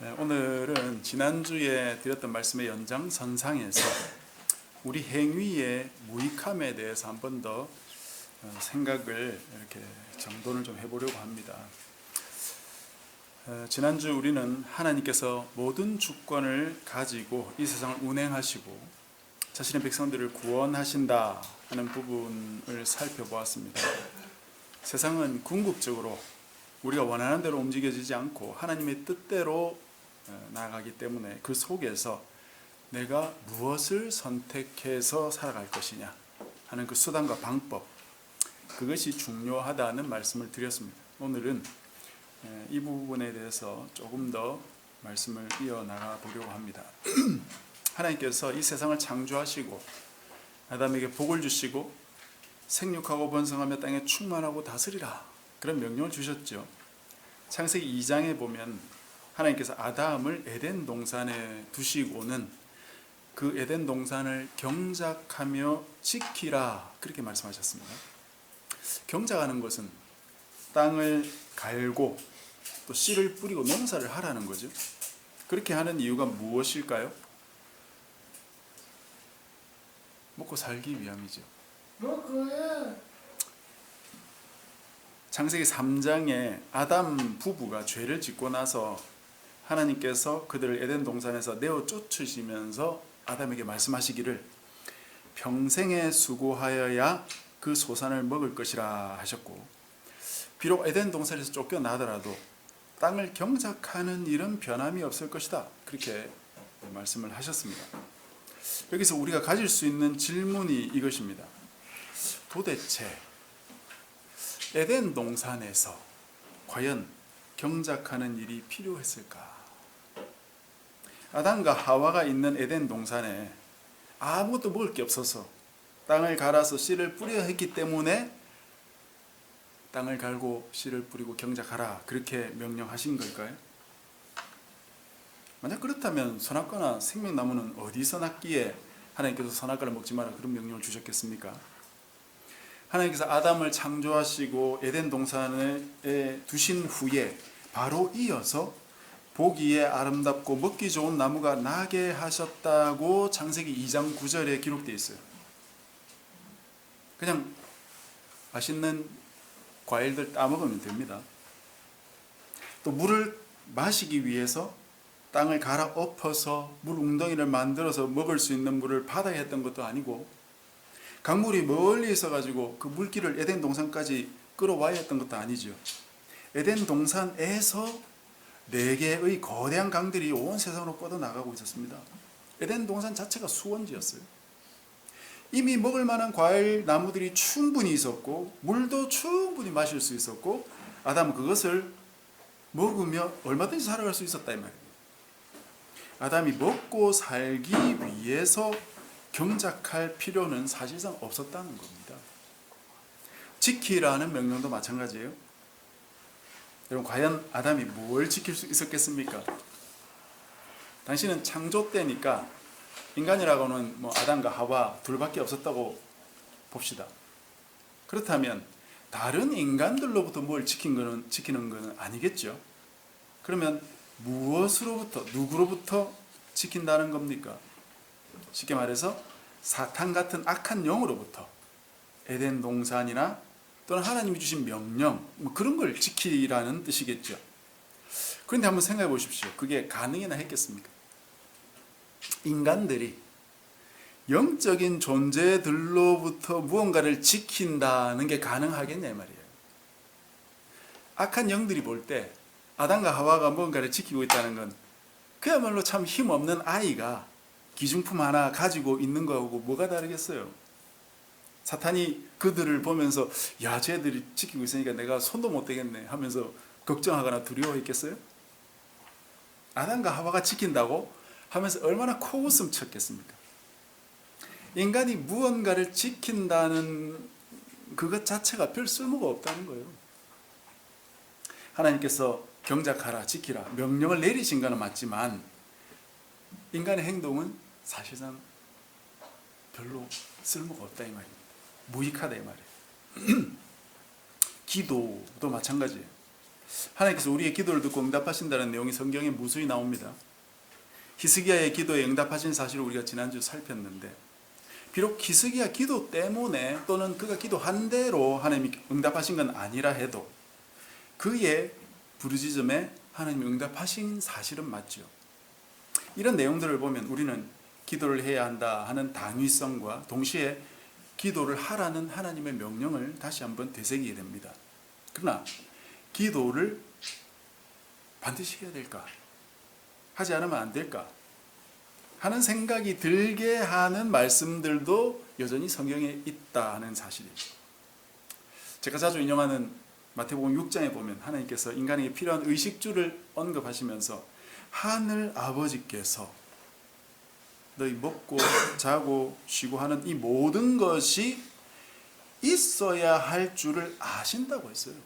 오늘은 지난주에 드렸던 말씀의 연장선상에서 우리 행위의 무익함에 대해서 한 번 더 생각을 이렇게 정돈을 좀 해보려고 합니다. 지난주 우리는 하나님께서 모든 주권을 가지고 이 세상을 운행하시고 자신의 백성들을 구원하신다 하는 부분을 살펴보았습니다. 세상은 궁극적으로 우리가 원하는 대로 움직여지지 않고 하나님의 뜻대로 나아가기 때문에 그 속에서 내가 무엇을 선택해서 살아갈 것이냐 하는 그 수단과 방법, 그것이 중요하다는 말씀을 드렸습니다. 오늘은 이 부분에 대해서 조금 더 말씀을 이어나가 보려고 합니다. 하나님께서 이 세상을 창조하시고 아담에게 복을 주시고 생육하고 번성하며 땅에 충만하고 다스리라, 그런 명령을 주셨죠. 창세기 2장에 보면 하나님께서 아담을 에덴 동산에 두시고는 그 에덴 동산을 경작하며 지키라, 그렇게 말씀하셨습니다. 경작하는 것은 땅을 갈고 또 씨를 뿌리고 농사를 하라는 거죠. 그렇게 하는 이유가 무엇일까요? 먹고 살기 위함이죠. 창세기 3장에 아담 부부가 죄를 짓고 나서 하나님께서 그들을 에덴 동산에서 내어 쫓으시면서 아담에게 말씀하시기를 평생에 수고하여야 그 소산을 먹을 것이라 하셨고, 비록 에덴 동산에서 쫓겨나더라도 땅을 경작하는 일은 변함이 없을 것이다, 그렇게 말씀을 하셨습니다. 여기서 우리가 가질 수 있는 질문이 이것입니다. 도대체 에덴 동산에서 과연 경작하는 일이 필요했을까? 아담과 하와가 있는 에덴 동산에 아무것도 먹을 게 없어서 땅을 갈아서 씨를 뿌려 했기 때문에 땅을 갈고 씨를 뿌리고 경작하라, 그렇게 명령하신 걸까요? 만약 그렇다면 선악과나 생명나무는 어디서 났기에 하나님께서 선악과를 먹지 마라, 그런 명령을 주셨겠습니까? 하나님께서 아담을 창조하시고 에덴 동산에 두신 후에 바로 이어서 보기에 아름답고 먹기 좋은 나무가 나게 하셨다고 창세기 2장 9절에 기록되어 있어요. 그냥 맛있는 과일들 따먹으면 됩니다. 또 물을 마시기 위해서 땅을 갈아 엎어서 물 웅덩이를 만들어서 먹을 수 있는 물을 바다에 했던 것도 아니고, 강물이 멀리 있어가지고 그 물길을 에덴 동산까지 끌어와야 했던 것도 아니죠. 에덴 동산에서 4개의 거대한 강들이 온 세상으로 뻗어나가고 있었습니다. 에덴 동산 자체가 수원지였어요. 이미 먹을 만한 과일 나무들이 충분히 있었고 물도 충분히 마실 수 있었고, 아담은 그것을 먹으며 얼마든지 살아갈 수 있었다 이 말이에요. 아담이 먹고 살기 위해서 경작할 필요는 사실상 없었다는 겁니다. 지키라는 명령도 마찬가지예요. 여러분, 과연 아담이 뭘 지킬 수 있었겠습니까? 당신은 창조 때니까 인간이라고는 아담과 하와 둘밖에 없었다고 봅시다. 그렇다면 다른 인간들로부터 뭘 지키는 것은 아니겠죠? 그러면 무엇으로부터, 누구로부터 지킨다는 겁니까? 쉽게 말해서 사탄 같은 악한 영으로부터, 에덴 동산이나 또는 하나님이 주신 명령, 그런 걸 지키라는 뜻이겠죠. 그런데 한번 생각해 보십시오. 그게 가능이나 했겠습니까? 인간들이 영적인 존재들로부터 무언가를 지킨다는 게 가능하겠냐 말이에요. 악한 영들이 볼 때 아담과 하와가 무언가를 지키고 있다는 건 그야말로 참 힘없는 아이가 기중품 하나 가지고 있는 거하고 뭐가 다르겠어요? 사탄이 그들을 보면서 야, 쟤들이 지키고 있으니까 내가 손도 못 대겠네 하면서 걱정하거나 두려워했겠어요? 아담과 하와가 지킨다고 하면서 얼마나 코웃음 쳤겠습니까? 인간이 무언가를 지킨다는 그것 자체가 별 쓸모가 없다는 거예요. 하나님께서 경작하라, 지키라 명령을 내리신 것은 맞지만 인간의 행동은 사실상 별로 쓸모가 없다 이 말입니다. 무익하다 이 말이에요. 기도도 마찬가지예요. 하나님께서 우리의 기도를 듣고 응답하신다는 내용이 성경에 무수히 나옵니다. 히스기야의 기도에 응답하신 사실을 우리가 지난주 살폈는데, 비록 히스기야 기도 때문에 또는 그가 기도한 대로 하나님이 응답하신 건 아니라 해도 그의 부르짖음에 하나님이 응답하신 사실은 맞죠. 이런 내용들을 보면 우리는 기도를 해야 한다 하는 당위성과 동시에 기도를 하라는 하나님의 명령을 다시 한번 되새기게 됩니다. 그러나 기도를 반드시 해야 될까? 하지 않으면 안 될까? 하는 생각이 들게 하는 말씀들도 여전히 성경에 있다 하는 사실이죠. 제가 자주 인용하는 마태복음 6장에 보면 하나님께서 인간에게 필요한 의식주를 언급하시면서 하늘 아버지께서 너희 먹고 자고 쉬고 하는 이 모든 것이 있어야 할 줄을 아신다고 했어요.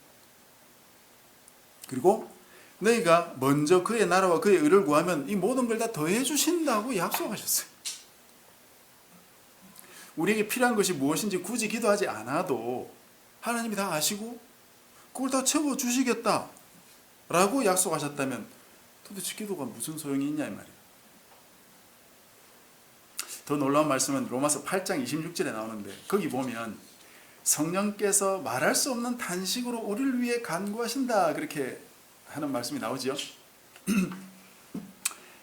그리고 너희가 먼저 그의 나라와 그의 의를 구하면 이 모든 걸 다 더해 주신다고 약속하셨어요. 우리에게 필요한 것이 무엇인지 굳이 기도하지 않아도 하나님이 다 아시고 그걸 다 채워주시겠다 라고 약속하셨다면 도대체 기도가 무슨 소용이 있냐 이 말이에요. 더 놀라운 말씀은 로마서 8장 26절에 나오는데, 거기 보면 성령께서 말할 수 없는 탄식으로 우리를 위해 간구하신다 그렇게 하는 말씀이 나오죠.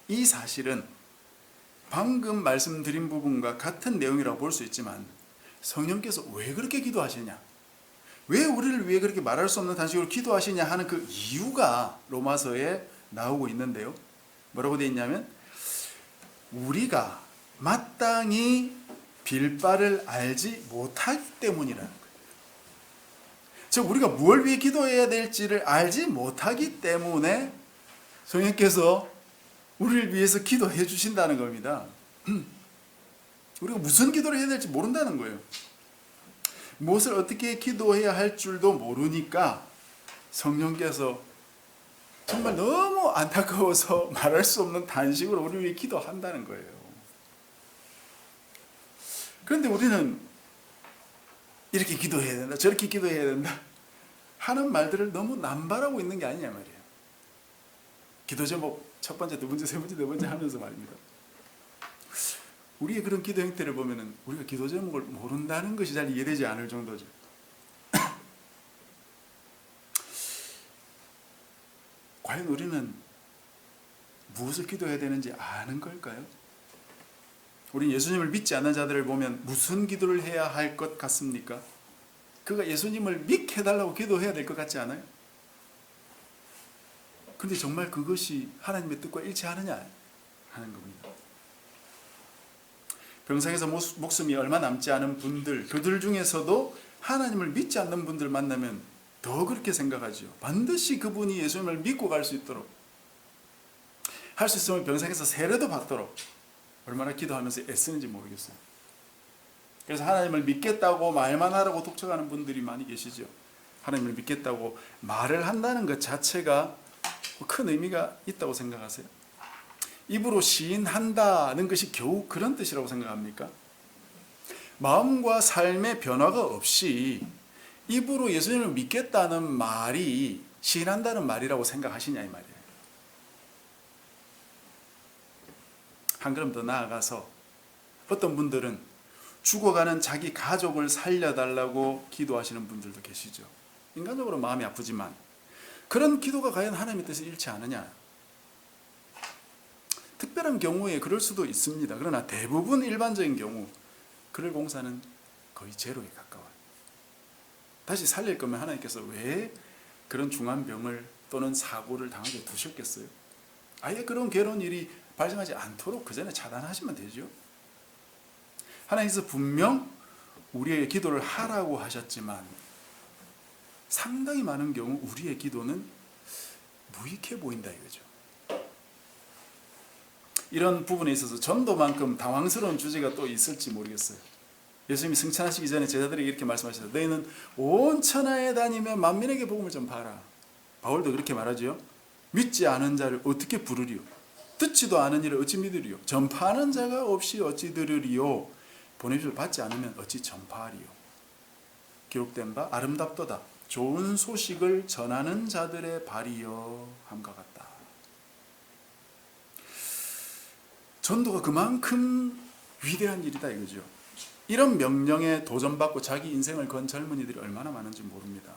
이 사실은 방금 말씀드린 부분과 같은 내용이라고 볼 수 있지만, 성령께서 왜 그렇게 기도하시냐, 왜 우리를 위해 그렇게 말할 수 없는 탄식으로 기도하시냐 하는 그 이유가 로마서에 나오고 있는데요. 뭐라고 되어 있냐면, 우리가 마땅히 빌 바를 알지 못하기 때문이라는 거예요. 즉 우리가 무엇을 위해 기도해야 될지를 알지 못하기 때문에 성령께서 우리를 위해서 기도해 주신다는 겁니다. 우리가 무슨 기도를 해야 될지 모른다는 거예요. 무엇을 어떻게 기도해야 할 줄도 모르니까 성령께서 정말 너무 안타까워서 말할 수 없는 단식으로 우리를 위해 기도한다는 거예요. 그런데 우리는 이렇게 기도해야 된다, 저렇게 기도해야 된다 하는 말들을 너무 남발하고 있는 게 아니냐 말이에요. 기도 제목 첫 번째, 두 번째, 세 번째, 네 번째 하면서 말입니다. 우리의 그런 기도 행태를 보면은 우리가 기도 제목을 모른다는 것이 잘 이해되지 않을 정도죠. 과연 우리는 무엇을 기도해야 되는지 아는 걸까요? 우리 예수님을 믿지 않는 자들을 보면 무슨 기도를 해야 할 것 같습니까? 그가 예수님을 믿게 해달라고 기도해야 될 것 같지 않아요? 그런데 정말 그것이 하나님의 뜻과 일치하느냐 하는 겁니다. 병상에서 목숨이 얼마 남지 않은 분들, 그들 중에서도 하나님을 믿지 않는 분들 만나면 더 그렇게 생각하죠. 반드시 그분이 예수님을 믿고 갈 수 있도록, 할 수 있으면 병상에서 세례도 받도록 얼마나 기도하면서 애쓰는지 모르겠어요. 그래서 하나님을 믿겠다고 말만 하라고 독촉하는 분들이 많이 계시죠. 하나님을 믿겠다고 말을 한다는 것 자체가 큰 의미가 있다고 생각하세요? 입으로 시인한다는 것이 겨우 그런 뜻이라고 생각합니까? 마음과 삶의 변화가 없이 입으로 예수님을 믿겠다는 말이 시인한다는 말이라고 생각하시냐 이 말이에요. 한 걸음 더 나아가서 어떤 분들은 죽어가는 자기 가족을 살려달라고 기도하시는 분들도 계시죠. 인간적으로 마음이 아프지만 그런 기도가 과연 하나님의 뜻에 일치하느냐? 특별한 경우에 그럴 수도 있습니다. 그러나 대부분 일반적인 경우 그럴 공사는 거의 제로에 가까워요. 다시 살릴 거면 하나님께서 왜 그런 중한 병을 또는 사고를 당하게 두셨겠어요? 아예 그런 괴로운 일이 발생하지 않도록 그 전에 차단하시면 되죠. 하나님께서 분명 우리의 기도를 하라고 하셨지만 상당히 많은 경우 우리의 기도는 무익해 보인다 이거죠. 이런 부분에 있어서 전도만큼 당황스러운 주제가 또 있을지 모르겠어요. 예수님이 승천하시기 전에 제자들에게 이렇게 말씀하셨어요. 너희는 온 천하에 다니며 만민에게 복음을 전파하라. 바울도 그렇게 말하죠. 믿지 않은 자를 어떻게 부르리요? 듣지도 않은 일을 어찌 믿으리요? 전파하는 자가 없이 어찌 들으리요? 보내주를 받지 않으면 어찌 전파하리요? 기록된 바 아름답도다. 좋은 소식을 전하는 자들의 발이여 함과 같다. 전도가 그만큼 위대한 일이다 이거죠. 이런 명령에 도전받고 자기 인생을 건 젊은이들이 얼마나 많은지 모릅니다.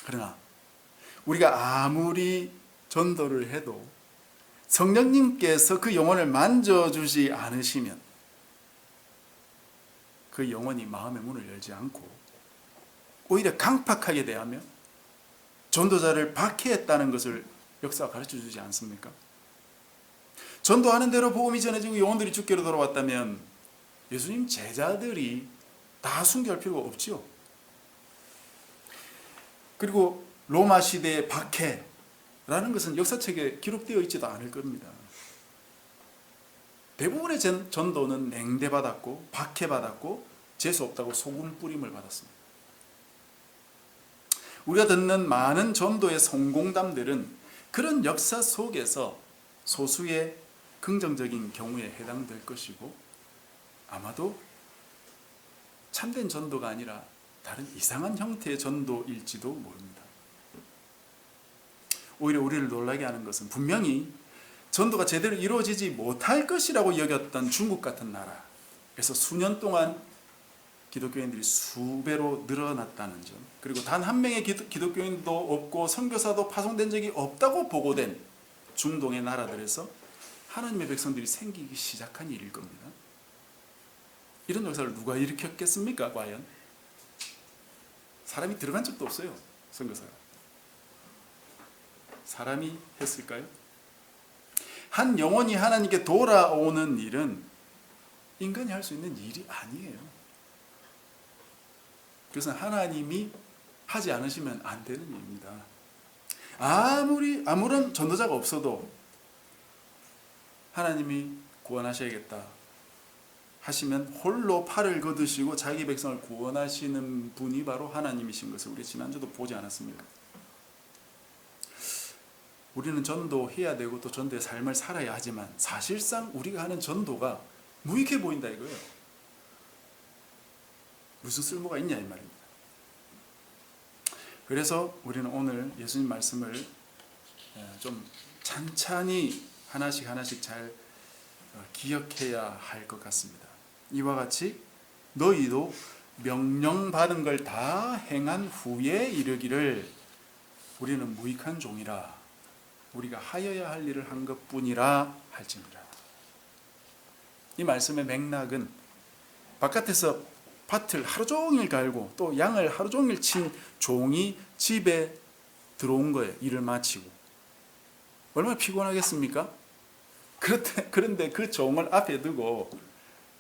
그러나 우리가 아무리 전도를 해도 성령님께서 그 영혼을 만져주지 않으시면 그 영혼이 마음의 문을 열지 않고 오히려 강팍하게 대하며 전도자를 박해했다는 것을 역사가 가르쳐주지 않습니까? 전도하는 대로 복음이 전해지고 영혼들이 주께로 돌아왔다면 예수님 제자들이 다 순교할 필요가 없지요. 그리고 로마 시대의 박해라는 것은 역사책에 기록되어 있지도 않을 겁니다. 대부분의 전도는 냉대받았고 박해받았고 재수없다고 소금 뿌림을 받았습니다. 우리가 듣는 많은 전도의 성공담들은 그런 역사 속에서 소수의 긍정적인 경우에 해당될 것이고 아마도 참된 전도가 아니라 다른 이상한 형태의 전도일지도 모릅니다. 오히려 우리를 놀라게 하는 것은 분명히 전도가 제대로 이루어지지 못할 것이라고 여겼던 중국 같은 나라에서 수년 동안 기독교인들이 수배로 늘어났다는 점, 그리고 단 한 명의 기독교인도 없고 선교사도 파송된 적이 없다고 보고된 중동의 나라들에서 하나님의 백성들이 생기기 시작한 일일 겁니다. 이런 역사를 누가 일으켰겠습니까? 과연 사람이 들어간 적도 없어요. 선교사가 사람이 했을까요? 한 영혼이 하나님께 돌아오는 일은 인간이 할 수 있는 일이 아니에요. 그래서 하나님이 하지 않으시면 안 되는 일입니다. 아무런 전도자가 없어도 하나님이 구원하셔야겠다 하시면 홀로 팔을 걷으시고 자기 백성을 구원하시는 분이 바로 하나님이신 것을 우리 지난주도 보지 않았습니까? 우리는 전도해야 되고 또 전도의 삶을 살아야 하지만 사실상 우리가 하는 전도가 무익해 보인다 이거예요. 무슨 쓸모가 있냐 이 말입니다. 그래서 우리는 오늘 예수님 말씀을 좀 찬찬히 하나씩 잘 기억해야 할 것 같습니다. 이와 같이 너희도 명령받은 걸 다 행한 후에 이르기를 우리는 무익한 종이라 우리가 하여야 할 일을 한 것뿐이라 할지니라. 이 말씀의 맥락은 바깥에서 밭을 하루 종일 갈고 또 양을 하루 종일 친 종이 집에 들어온 거예요. 일을 마치고. 얼마나 피곤하겠습니까? 그런데 그 종을 앞에 두고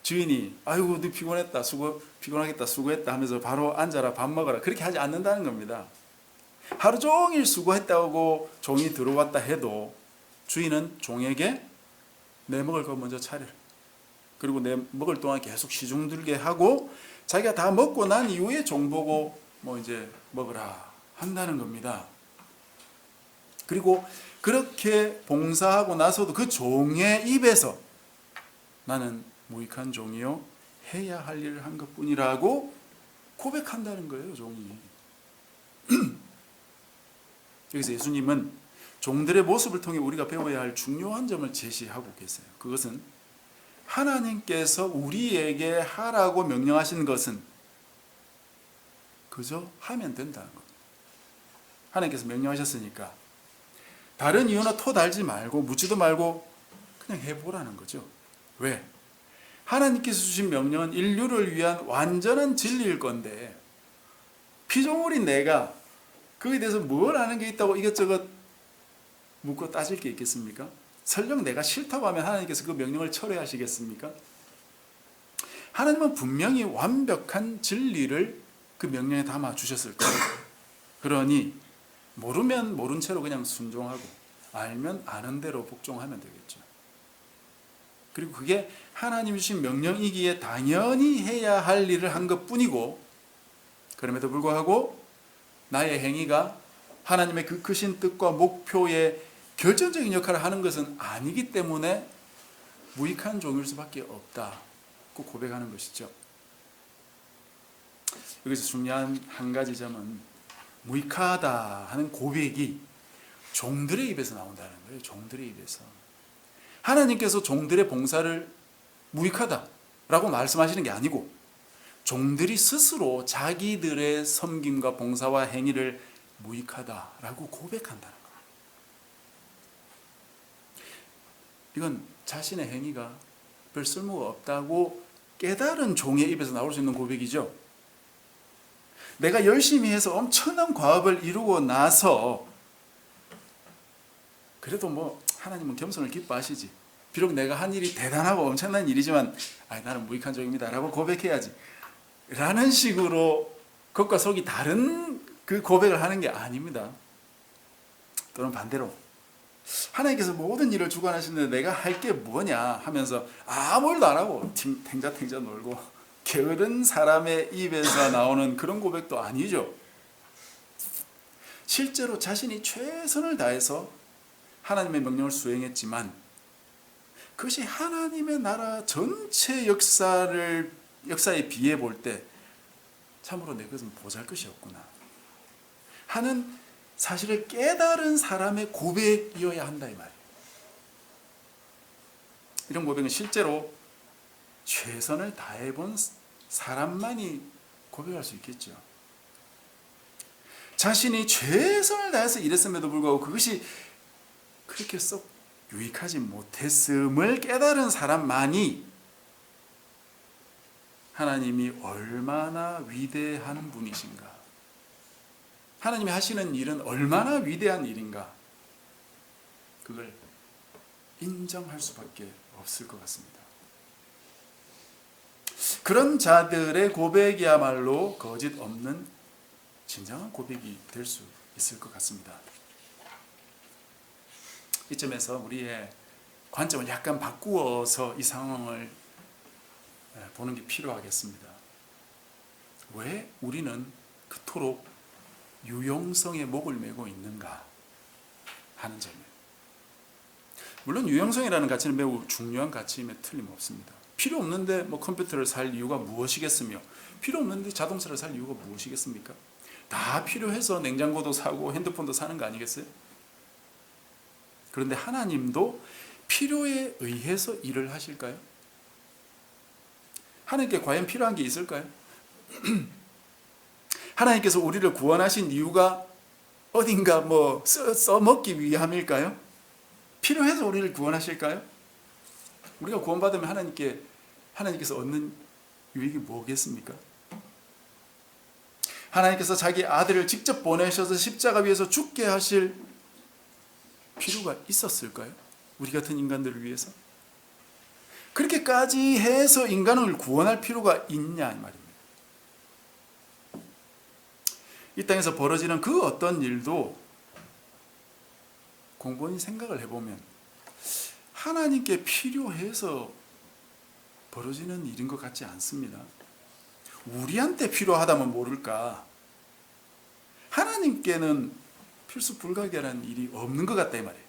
주인이 아이고 너 피곤하겠다 수고했다 하면서 바로 앉아라 밥 먹어라 그렇게 하지 않는다는 겁니다. 하루 종일 수고했다고 종이 들어왔다 해도 주인은 종에게 내 먹을 거 먼저 차려라. 그리고 내 먹을 동안 계속 시중들게 하고 자기가 다 먹고 난 이후에 종 보고 이제 먹으라 한다는 겁니다. 그리고 그렇게 봉사하고 나서도 그 종의 입에서 나는 무익한 종이요 해야 할 일을 한 것뿐이라고 고백한다는 거예요. 종이. 여기서 예수님은 종들의 모습을 통해 우리가 배워야 할 중요한 점을 제시하고 계세요. 그것은 하나님께서 우리에게 하라고 명령하신 것은 그저 하면 된다는 겁니다. 하나님께서 명령하셨으니까 다른 이유나 토 달지 말고 묻지도 말고 그냥 해보라는 거죠. 왜? 하나님께서 주신 명령은 인류를 위한 완전한 진리일 건데 피조물인 내가 거기에 대해서 뭘 아는 게 있다고 이것저것 묻고 따질 게 있겠습니까? 설령 내가 싫다고 하면 하나님께서 그 명령을 철회하시겠습니까? 하나님은 분명히 완벽한 진리를 그 명령에 담아 주셨을 거예요. 그러니 모르면 모른 채로 그냥 순종하고 알면 아는 대로 복종하면 되겠죠. 그리고 그게 하나님 주신 명령이기에 당연히 해야 할 일을 한 것뿐이고 그럼에도 불구하고 나의 행위가 하나님의 그 크신 뜻과 목표에 결정적인 역할을 하는 것은 아니기 때문에 무익한 종일 수밖에 없다고 고백하는 것이죠. 여기서 중요한 한 가지 점은 무익하다 하는 고백이 종들의 입에서 나온다는 거예요. 종들의 입에서. 하나님께서 종들의 봉사를 무익하다라고 말씀하시는 게 아니고 종들이 스스로 자기들의 섬김과 봉사와 행위를 무익하다라고 고백한다는 거예요. 이건 자신의 행위가 별 쓸모가 없다고 깨달은 종의 입에서 나올 수 있는 고백이죠. 내가 열심히 해서 엄청난 과업을 이루고 나서 그래도 뭐 하나님은 겸손을 기뻐하시지. 비록 내가 한 일이 대단하고 엄청난 일이지만 나는 무익한 종입니다 라고 고백해야지 라는 식으로 겉과 속이 다른 그 고백을 하는 게 아닙니다. 또는 반대로 하나님께서 모든 일을 주관하시는데 내가 할 게 뭐냐 하면서 아무 일도 안 하고 탱자탱자 놀고 게으른 사람의 입에서 나오는 그런 고백도 아니죠. 실제로 자신이 최선을 다해서 하나님의 명령을 수행했지만 그것이 하나님의 나라 전체 역사에 비해 볼 때 참으로 내 것은 보잘것이 없구나 하는 사실을 깨달은 사람의 고백이어야 한다 이 말이에요. 이런 고백은 실제로 최선을 다해본 사람만이 고백할 수 있겠죠. 자신이 최선을 다해서 일했음에도 불구하고 그것이 그렇게 썩 유익하지 못했음을 깨달은 사람만이 하나님이 얼마나 위대한 분이신가, 하나님이 하시는 일은 얼마나 위대한 일인가, 그걸 인정할 수밖에 없을 것 같습니다. 그런 자들의 고백이야말로 거짓 없는 진정한 고백이 될 수 있을 것 같습니다. 이점에서 우리의 관점을 약간 바꾸어서 이 상황을 보는 게 필요하겠습니다. 왜 우리는 그토록 유용성에 목을 메고 있는가 하는 점이에요. 물론 유용성이라는 가치는 매우 중요한 가치임에 틀림없습니다. 필요 없는데 컴퓨터를 살 이유가 무엇이겠으며 필요 없는데 자동차를 살 이유가 무엇이겠습니까? 다 필요해서 냉장고도 사고 핸드폰도 사는 거 아니겠어요? 그런데 하나님도 필요에 의해서 일을 하실까요? 하나님께 과연 필요한 게 있을까요? 하나님께서 우리를 구원하신 이유가 어딘가 써먹기 위함일까요? 필요해서 우리를 구원하실까요? 우리가 구원받으면 하나님께서 얻는 유익이 뭐겠습니까? 하나님께서 자기 아들을 직접 보내셔서 십자가 위에서 죽게 하실 필요가 있었을까요? 우리 같은 인간들을 위해서? 그렇게까지 해서 인간을 구원할 필요가 있냐 이 말입니다. 이 땅에서 벌어지는 그 어떤 일도 공부원이 생각을 해보면 하나님께 필요해서 벌어지는 일인 것 같지 않습니다. 우리한테 필요하다면 모를까 하나님께는 필수 불가결한 일이 없는 것 같다 이 말이에요.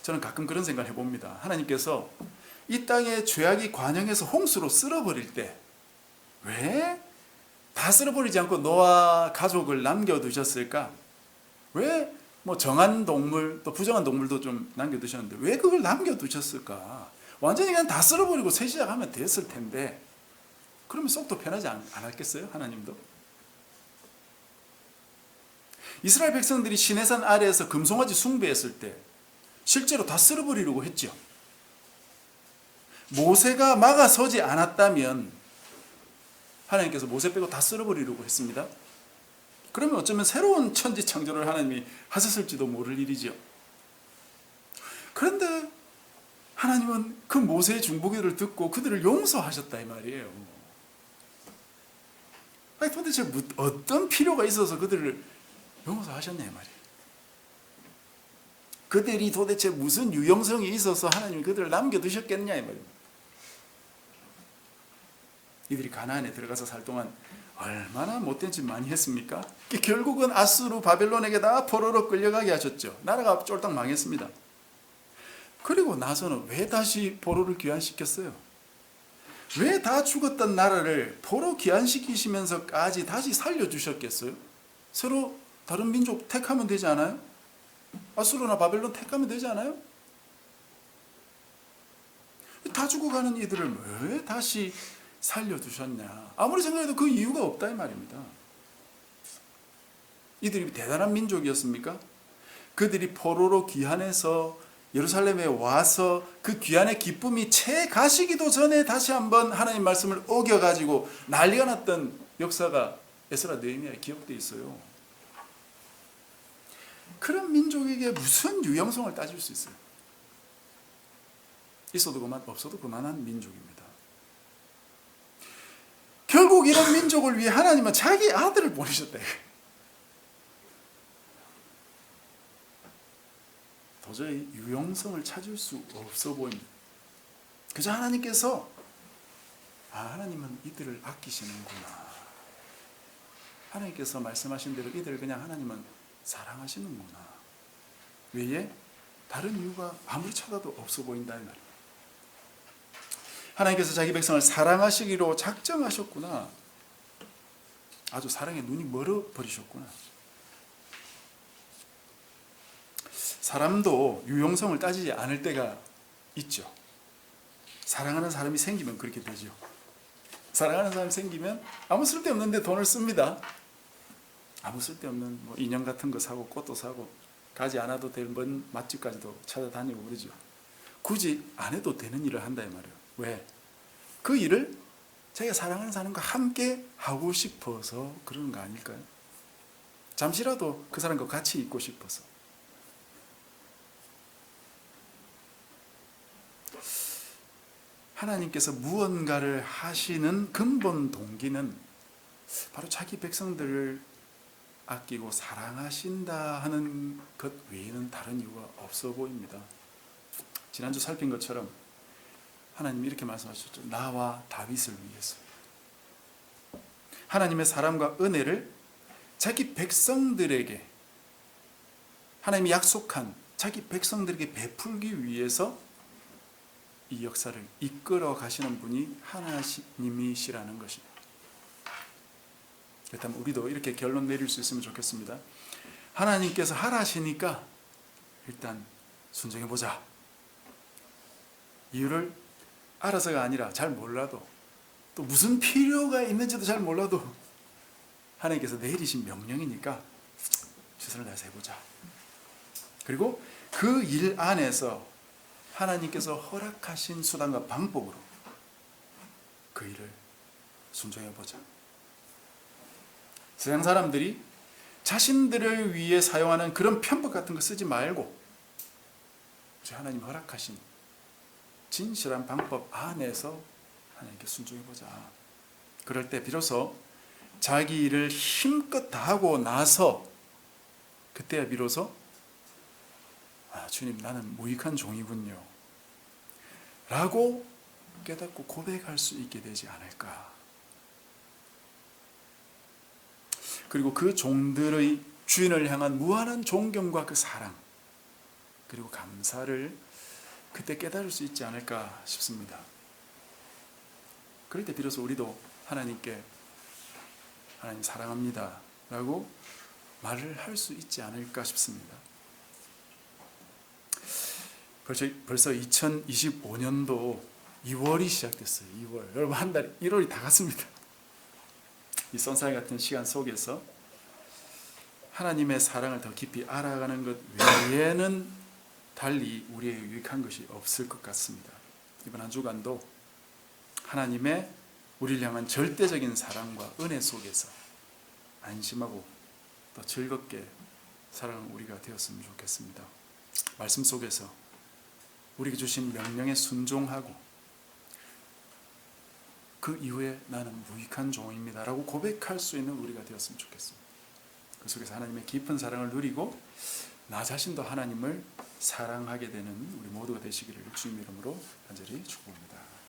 저는 가끔 그런 생각을 해봅니다. 하나님께서 이 땅에 죄악이 관영해서 홍수로 쓸어버릴 때 왜 다 쓸어버리지 않고 노아 가족을 남겨두셨을까? 왜 정한 동물 또 부정한 동물도 좀 남겨두셨는데 왜 그걸 남겨두셨을까? 완전히 그냥 다 쓸어버리고 새 시작하면 됐을 텐데 그러면 속도 편하지 않았겠어요? 하나님도? 이스라엘 백성들이 시내산 아래에서 금송아지 숭배했을 때 실제로 다 쓸어버리려고 했죠. 모세가 막아서지 않았다면 하나님께서 모세 빼고 다 쓸어버리려고 했습니다. 그러면 어쩌면 새로운 천지창조를 하나님이 하셨을지도 모를 일이죠. 그런데 하나님은 그 모세의 중보기도를 듣고 그들을 용서하셨다 이 말이에요. 도대체 어떤 필요가 있어서 그들을 용서하셨냐 이 말이에요. 그들이 도대체 무슨 유용성이 있어서 하나님이 그들을 남겨두셨겠냐 이 말입니다. 이들이 가나안에 들어가서 살 동안 얼마나 못된 짓 많이 했습니까? 결국은 아수르 바벨론에게 다 포로로 끌려가게 하셨죠. 나라가 쫄딱 망했습니다. 그리고 나서는 왜 다시 포로를 귀환시켰어요? 왜 다 죽었던 나라를 포로 귀환시키시면서까지 다시 살려주셨겠어요? 서로 다른 민족 택하면 되지 않아요? 아수르나 바벨론 택하면 되지 않아요? 다 죽어가는 이들을 왜 다시 살려두셨냐? 아무리 생각해도 그 이유가 없다 이 말입니다. 이들이 대단한 민족이었습니까? 그들이 포로로 귀환해서 예루살렘에 와서 그 귀환의 기쁨이 채 가시기도 전에 다시 한번 하나님 말씀을 어겨가지고 난리가 났던 역사가 에스라 느헤미야에 기록되어 있어요. 그런 민족에게 무슨 유용성을 따질 수 있어요? 있어도 그만 없어도 그만한 민족입니다. 결국 이런 민족을 위해 하나님은 자기 아들을 보내셨다. 도저히 유용성을 찾을 수 없어 보입니다. 그저 하나님께서 하나님은 이들을 아끼시는구나. 하나님께서 말씀하신 대로 이들을 그냥 하나님은 사랑하시는구나. 외에 다른 이유가 아무리 찾아도 없어 보인다 이 말입니다. 하나님께서 자기 백성을 사랑하시기로 작정하셨구나. 아주 사랑에 눈이 멀어버리셨구나. 사람도 유용성을 따지지 않을 때가 있죠. 사랑하는 사람이 생기면 그렇게 되죠. 사랑하는 사람이 생기면 아무 쓸데없는데 돈을 씁니다. 아무 쓸데없는 인형 같은 거 사고 꽃도 사고 가지 않아도 될 먼 맛집까지도 찾아다니고 그러죠. 굳이 안 해도 되는 일을 한다 이 말이에요. 왜? 그 일을 자기가 사랑하는 사람과 함께 하고 싶어서 그러는 거 아닐까요? 잠시라도 그 사람과 같이 있고 싶어서. 하나님께서 무언가를 하시는 근본 동기는 바로 자기 백성들을 아끼고 사랑하신다 하는 것 외에는 다른 이유가 없어 보입니다. 지난주 살핀 것처럼 하나님이 이렇게 말씀하셨죠. 나와 다윗을 위해서. 하나님의 사랑과 은혜를 자기 백성들에게, 하나님이 약속한 자기 백성들에게 베풀기 위해서 이 역사를 이끌어 가시는 분이 하나님이시라는 것입니다. 그렇다면 우리도 이렇게 결론 내릴 수 있으면 좋겠습니다. 하나님께서 하라시니까 일단 순종해보자. 이유를 알아서가 아니라 잘 몰라도, 또 무슨 필요가 있는지도 잘 몰라도 하나님께서 내리신 명령이니까 최선을 다해서 해보자. 그리고 그 일 안에서 하나님께서 허락하신 수단과 방법으로 그 일을 순종해보자. 세상 사람들이 자신들을 위해 사용하는 그런 편법 같은 거 쓰지 말고 하나님 허락하신 진실한 방법 안에서 하나님께 순종해보자. 그럴 때 비로소 자기 일을 힘껏 다하고 나서 그때야 비로소 주님 나는 무익한 종이군요 라고 깨닫고 고백할 수 있게 되지 않을까. 그리고 그 종들의 주인을 향한 무한한 존경과 그 사랑 그리고 감사를 그때 깨달을 수 있지 않을까 싶습니다. 그럴 때 비로소 우리도 하나님께 하나님 사랑합니다 라고 말을 할 수 있지 않을까 싶습니다. 벌써 2025년도 2월이 시작됐어요. 2월. 여러분 한 달 1월이 다 갔습니다. 이 선사이 같은 시간 속에서 하나님의 사랑을 더 깊이 알아가는 것 외에는 달리 우리에게 유익한 것이 없을 것 같습니다. 이번 한 주간도 하나님의 우리를 향한 절대적인 사랑과 은혜 속에서 안심하고 또 즐겁게 살아가는 우리가 되었으면 좋겠습니다. 말씀 속에서 우리에게 주신 명령에 순종하고 그 이후에 나는 무익한 종입니다 라고 고백할 수 있는 우리가 되었으면 좋겠습니다. 그 속에서 하나님의 깊은 사랑을 누리고 나 자신도 하나님을 사랑하게 되는 우리 모두가 되시기를 주님의 이름으로 간절히 축복합니다.